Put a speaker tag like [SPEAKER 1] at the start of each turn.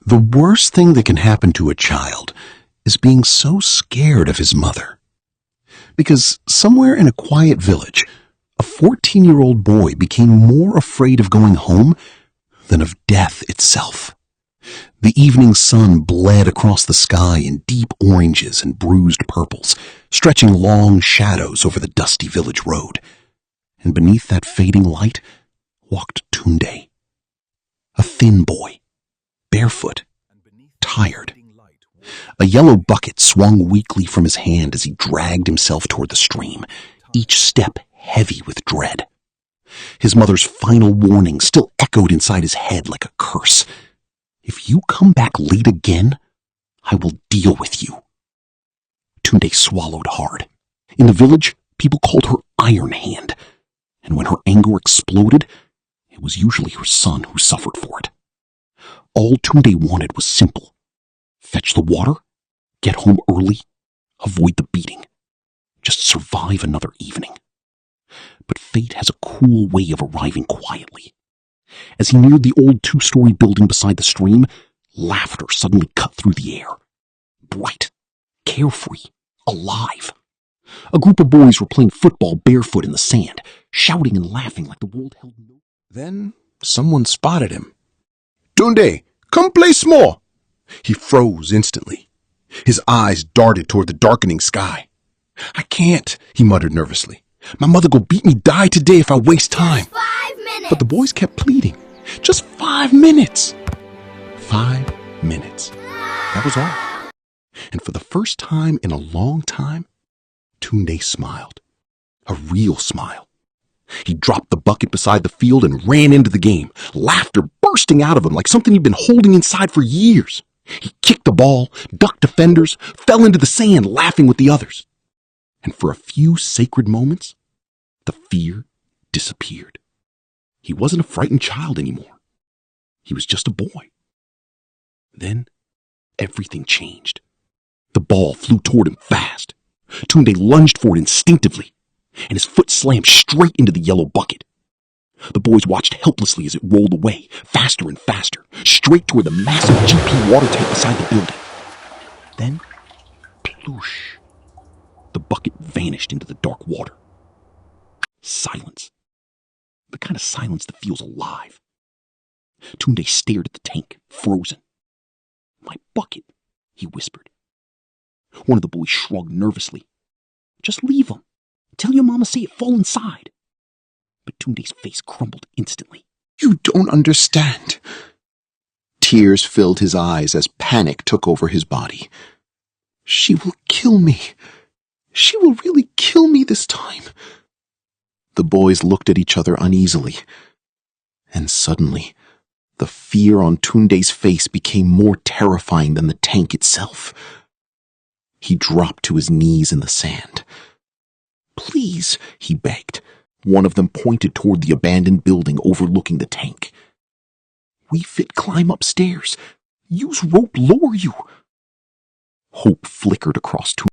[SPEAKER 1] The worst thing that can happen to a child is being so scared of his mother. Because somewhere in a quiet village, a 14-year-old boy became more afraid of going home than of death itself. The evening sun bled across the sky in deep oranges and bruised purples, stretching long shadows over the dusty village road. And beneath that fading light walked Tunde, a thin boy, barefoot, tired. A yellow bucket swung weakly from his hand as he dragged himself toward the stream, each step heavy with dread. His mother's final warning still echoed inside his head like a curse. If you come back late again, I will deal with you. Tunde swallowed hard. In the village, people called her Iron Hand, and when her anger exploded, it was usually her son who suffered for it. All Tunde wanted was simple. Fetch the water, get home early, avoid the beating. Just survive another evening. But fate has a cool way of arriving quietly. As he neared the old 2-story building beside the stream, laughter suddenly cut through the air. Bright, carefree, alive. A group of boys were playing football barefoot in the sand, shouting and laughing like the world held no...
[SPEAKER 2] Then someone spotted him. "Tunde, come play s'more!" He froze instantly. His eyes darted toward the darkening sky. "I can't," he muttered nervously. "My mother go beat me die today if I waste time."
[SPEAKER 3] Just 5 minutes.
[SPEAKER 2] But the boys kept pleading. "Just 5 minutes." 5 minutes. That was all. And for the first time in a long time, Tunde smiled. A real smile. He dropped the bucket beside the field and ran into the game, laughter bursting out of him like something he'd been holding inside for years. He kicked the ball, ducked defenders, fell into the sand laughing with the others. And for a few sacred moments, the fear disappeared. He wasn't a frightened child anymore. He was just a boy. Then everything changed. The ball flew toward him fast. Tunde lunged for it instinctively, and his foot slammed straight into the yellow bucket. The boys watched helplessly as it rolled away, faster and faster, straight toward the massive GP water tank beside the building. Then, ploosh, the bucket vanished into the dark water. Silence. The kind of silence that feels alive. Tunde stared at the tank, frozen. "My bucket," he whispered. One of the boys shrugged nervously. "Just leave him. Tell your mama say it fall inside." But Tunde's face crumbled instantly.
[SPEAKER 1] You don't understand. Tears filled his eyes as panic took over his body. She will kill me. She will really kill me this time. The boys looked at each other uneasily, and suddenly, the fear on Tunde's face became more terrifying than the tank itself. He dropped to his knees in the sand. "Please," he begged. One of them pointed toward the abandoned building overlooking the tank. "We fit climb upstairs. Use rope lower you." Hope flickered across Tunde.